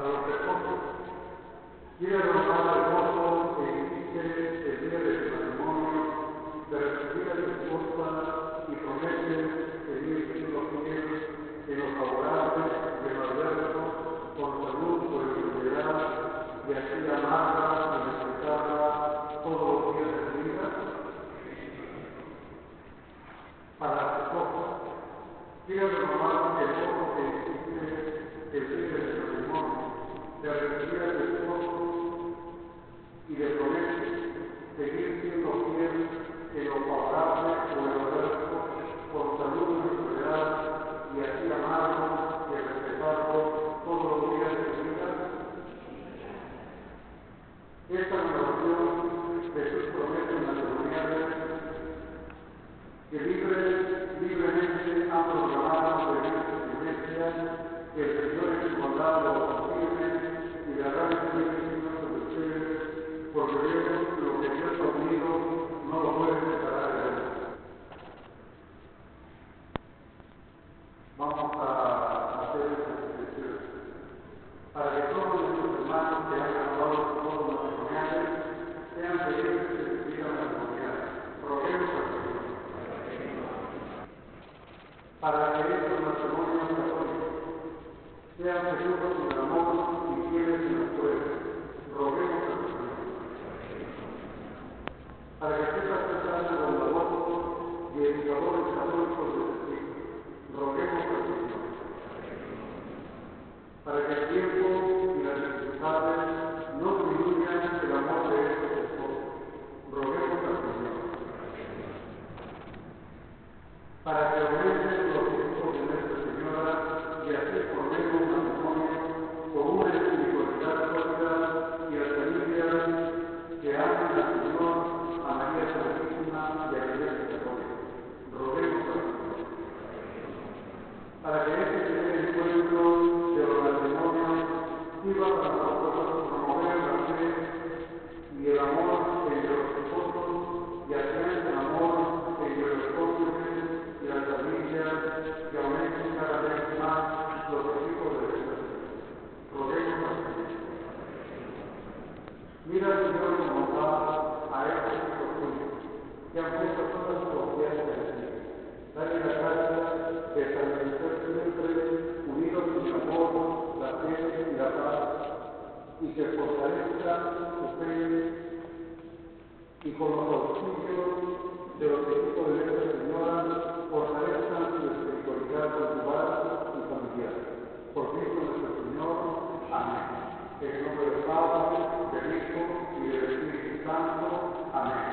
para los esposos. Quiere renovar el voto que hiciste el día de tu matrimonio, de recibir a tu esposa y promete seguir siendo fiel en lo favorable y en lo adverso, con salud o enfermedad, y así amarla y respetarla todos los días de tu vida. Para las esposas, quiere renovar el voto que hiciste el día de tu matrimonio, de recibir a tu esposo y de promete seguir siendo fiel en lo favorable o en lo adverso, con salud y enfermedad, y así amarlo y respetarlo todos los días de tu vida. Esta renovación de sus promesas matrimoniales que libremente han proclamado de nuestras iglesias, que el Señor en su bondad lo confirme y le hará vivir sobre ustedes, porque Dios, lo que Dios ha unido, no lo puede separar de él. Vamos a hacer esta reflexión para que todos nuestros hermanos que han renovado sus votos matrimoniales sean felices en su vida matrimonial. Roguemos al Señor para que estos matrimonios católicos sean seguros en el amor y fieles en las pruebas. Roguemos al Señor para que sepa pensando bondadosos y educadores católicos de sus hijos. Roguemos al Señor para que el tiempo y las dificultades no disminuyan el amor de estos esposos. Roguemos al Señor para que aumenten los hijos de Nuestra Señora y así formemos un matrimonio con una espiritualidad sólida y las familias que amen al Señor, a María Santísima y a la Iglesia Católica. Roguemos al Señor para que este primer encuentro de los matrimonios sirva para nosotros promover la fe y el amor entre los esposos y afianza el amor entre los cónyuges y las familias, que aumenten cada vez más los equipos de Dios. Roguemos al Señor. Mira, Señor, cómo va a estos hijos tuyos, que han puesto toda su confianza en ti. Dale la gracia de permanecer siempre unidos en el amor, la fe y la paz, y que fortalezcan su fe y con los auxilios de los equipos de Nuestra Señora fortalezcan su espiritualidad conjugal y familiar. Por Cristo nuestro Señor. Amén. En el nombre del Padre, del Hijo y del Espíritu Santo. Amén.